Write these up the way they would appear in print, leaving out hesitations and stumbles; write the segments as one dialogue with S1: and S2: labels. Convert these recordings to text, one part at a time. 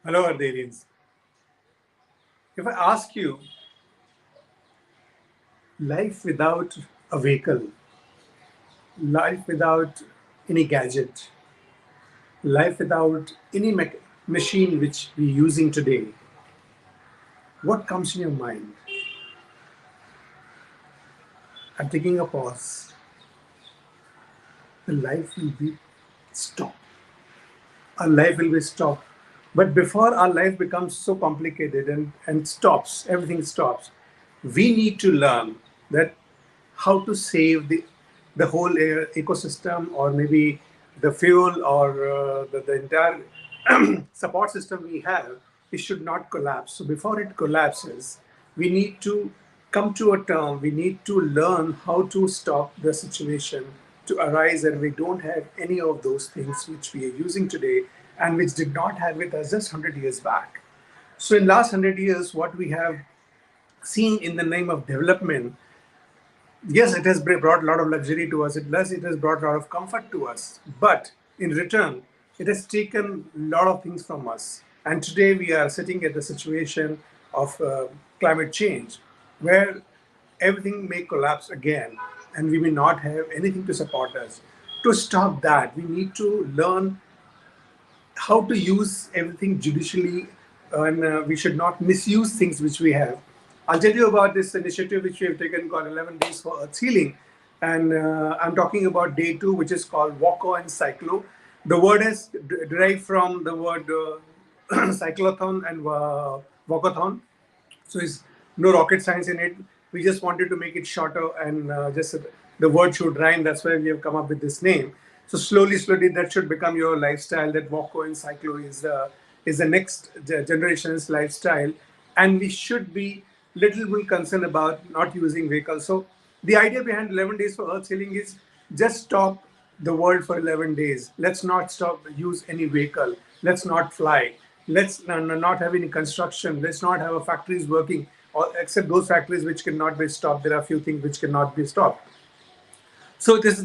S1: Hello, Eartherians. If I ask you, life without a vehicle, life without any gadget, life without any machine which we're using today, what comes in your mind? I'm taking a pause. The life will be stopped. Our life will be stopped. But before our life becomes so complicated and stops, everything stops, we need to learn that how to save the whole ecosystem, or maybe the fuel, or the entire support system we have. It should not collapse. So before it collapses, we need to come to a term. We need to learn how to stop the situation to arise, and we don't have any of those things which we are using today and which did not have with us just 100 years back. So in last 100 years, what we have seen in the name of development, yes, it has brought a lot of luxury to us. It has brought a lot of comfort to us. But in return, it has taken a lot of things from us. And today we are sitting at the situation of climate change, where everything may collapse again, and we may not have anything to support us. To stop that, we need to learn how to use everything judicially, and we should not misuse things which we have. I'll tell you about this initiative which we have taken called 11 Days for Earth Healing. And I'm talking about Day 2, which is called Walko and Cyclo. The word is derived from the word cyclathon and walkathon. So it's no rocket science in it. We just wanted to make it shorter, and just the word should rhyme. That's why we have come up with this name. So slowly, that should become your lifestyle. That Walko and Cyclo is the next generation's lifestyle, and we should be little bit concerned about not using vehicles. So the idea behind 11 days for Earth healing is just stop the world for 11 days. Let's not stop use any vehicle. Let's not fly. Let's not have any construction. Let's not have a factories working, or except those factories which cannot be stopped. There are a few things which cannot be stopped. So this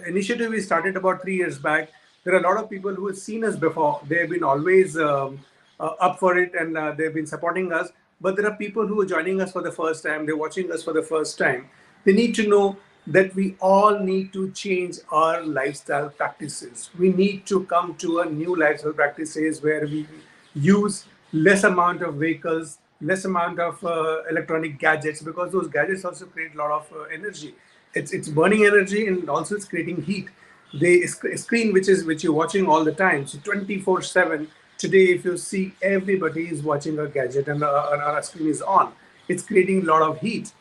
S1: initiative we started about 3 years back. There are a lot of people who have seen us before. They have been always up for it, and they've been supporting us. But there are people who are joining us for the first time. They're watching us for the first time. They need to know that we all need to change our lifestyle practices. We need to come to a new lifestyle practices where we use less amount of vehicles, less amount of electronic gadgets, because those gadgets also create a lot of energy. It's burning energy, and also it's creating heat. The screen which you're watching all the time, so 24/7. Today, if you see, everybody is watching a gadget, and our screen is on. It's creating a lot of heat.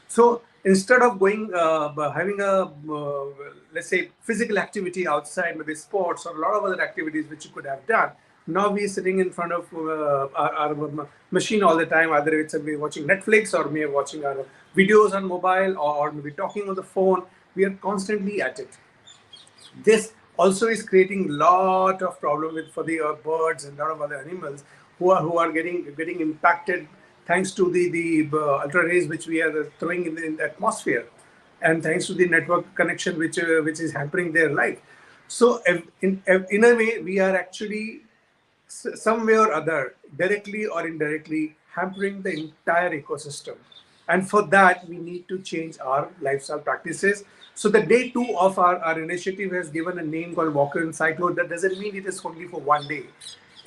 S1: So instead of going having a let's say physical activity outside, maybe sports or a lot of other activities which you could have done, now we're sitting in front of our machine all the time. Either it's we're watching Netflix, or we're watching our videos on mobile, or maybe talking on the phone. We are constantly at it. This also is creating a lot of problem with for the birds and a lot of other animals who are getting impacted thanks to the ultra rays which we are throwing in the atmosphere, and thanks to the network connection which is hampering their life. So in a way, we are actually some way or other, directly or indirectly, hampering the entire ecosystem. And for that, we need to change our lifestyle practices. So the Day 2 of our initiative has given a name called Walkathon Cyclo. That doesn't mean it is only for one day.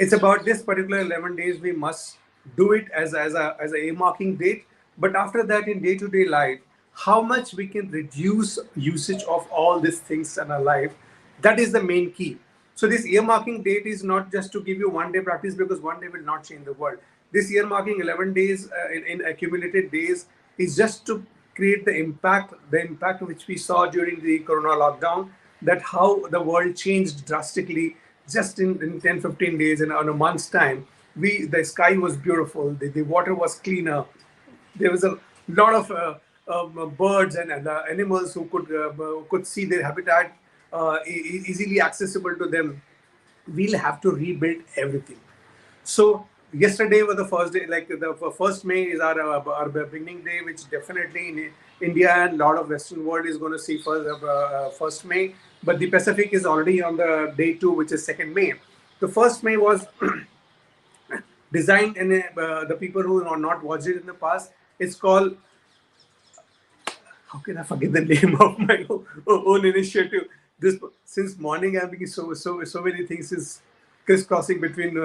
S1: It's about this particular 11 days. We must do it as a marking date. But after that, in day-to-day life, how much we can reduce usage of all these things in our life, that is the main key. So this earmarking date is not just to give you one day practice, because one day will not change the world. This earmarking 11 days in accumulated days is just to create the impact which we saw during the Corona lockdown, that how the world changed drastically just in 10, 15 days, and on a month's time. The sky was beautiful, the water was cleaner, there was a lot of birds and animals who could see their habitat easily accessible to them. We'll have to rebuild everything. So yesterday was the first day, like the first May is our beginning day, which definitely in India and a lot of Western world is going to see first May. But the Pacific is already on the Day 2, which is 2nd May. The first May was designed, and the people who are not watched it in the past, it's called, how can I forget the name of my own initiative? This, since morning I'm thinking so many things is crisscrossing between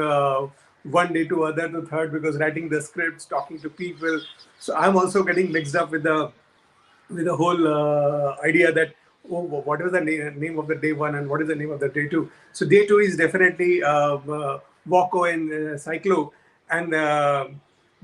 S1: one day to other to third, because writing the scripts, talking to people. So I'm also getting mixed up with the whole idea that, oh, what is the name of the day one and what is the name of the day two. So day two is definitely Walko and Cyclo, and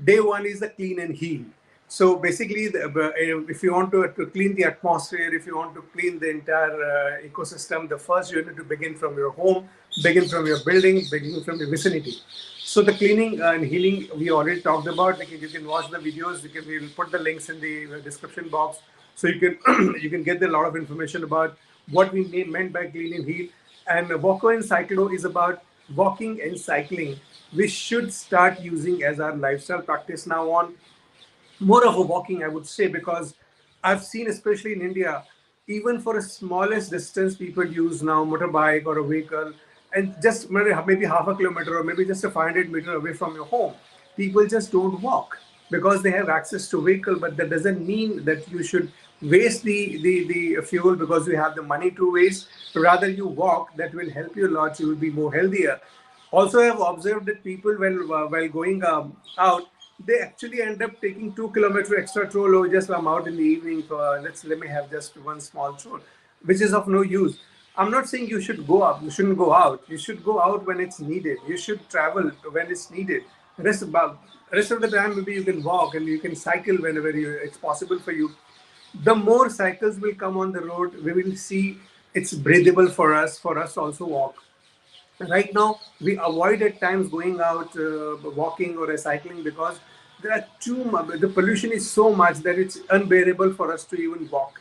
S1: day one is the clean and heal. So basically, if you want to clean the atmosphere, if you want to clean the entire ecosystem, the first you need to begin from your home, begin from your building, begin from the vicinity. So the cleaning and healing we already talked about. You can watch the videos. We will put the links in the description box, so you can you can get a lot of information about what we meant by clean and heal. And Walko and Cyclo is about walking and cycling. We should start using as our lifestyle practice now on, more of a walking, I would say, because I've seen, especially in India, even for a smallest distance, people use now motorbike or a vehicle, and just maybe half a kilometer or maybe just a 500-meter away from your home, people just don't walk because they have access to vehicle. But that doesn't mean that you should waste the fuel because you have the money to waste. Rather, you walk. That will help you a lot. You will be more healthier. Also, I have observed that people, while going out, they actually end up taking 2 kilometer extra stroll. Or just, I'm out in the evening for, let me have just one small stroll, which is of no use. I'm not saying you should go up. You shouldn't go out. You should go out when it's needed. You should travel when it's needed. Rest of the time, maybe you can walk and you can cycle whenever it's possible for you. The more cycles will come on the road, we will see it's breathable for us to also walk. Right now, we avoid at times going out walking or cycling because there are too much, the pollution is so much that it's unbearable for us to even walk.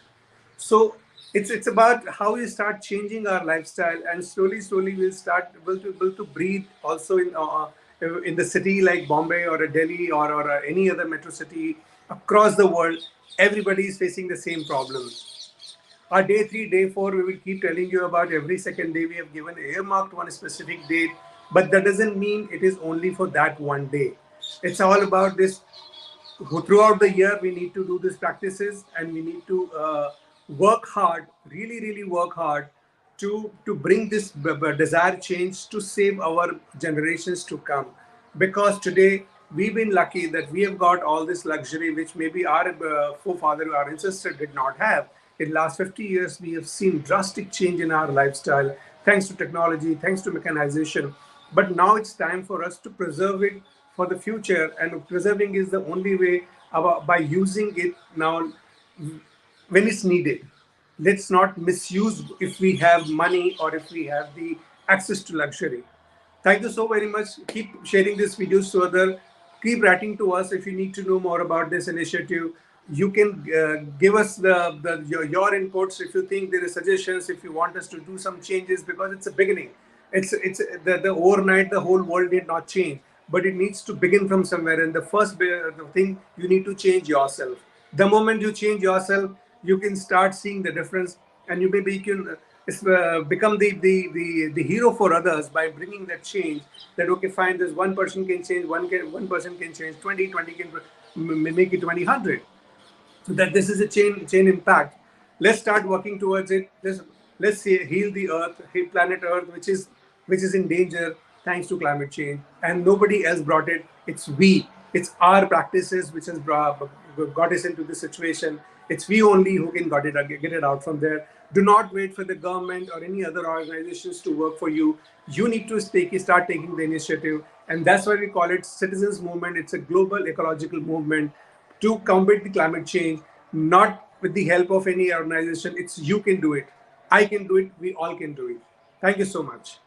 S1: So it's about how we start changing our lifestyle, and slowly we'll start able to breathe also in the city like Bombay or a Delhi or any other metro city across the world. Everybody is facing the same problem. Our day 3, day 4, we will keep telling you about every second day. We have given earmarked one specific date, but that doesn't mean it is only for that one day. It's all about this. Throughout the year, we need to do these practices, and we need to work hard, really work hard to bring this desired change to save our generations to come. Because today we've been lucky that we have got all this luxury, which maybe our forefather, our ancestor did not have. In the last 50 years, we have seen drastic change in our lifestyle, thanks to technology, thanks to mechanization. But now it's time for us to preserve it for the future, and preserving is the only way by using it now when it's needed. Let's not misuse if we have money or if we have the access to luxury. Thank you so very much. Keep sharing these videos to others. Keep writing to us if you need to know more about this initiative. You can give us your inputs if you think there are suggestions, if you want us to do some changes, because it's a beginning. It's the overnight the whole world did not change, but it needs to begin from somewhere. And the first the thing, you need to change yourself. The moment you change yourself, you can start seeing the difference, and you maybe can become the hero for others by bringing that change. That okay, fine, this one person can change, one person can change 20 can make it 20 100. So that this is a chain impact. Let's start working towards it. Let's say heal the earth, heal planet earth, which is in danger thanks to climate change, and nobody else brought it. It's our practices which has got us into this situation. It's we only who can get it out from there. Do not wait for the government or any other organizations to work for you. You need to start taking the initiative, and that's why we call it citizens movement. It's a global ecological movement to combat the climate change, not with the help of any organization. It's you can do it, I can do it, we all can do it. Thank you so much.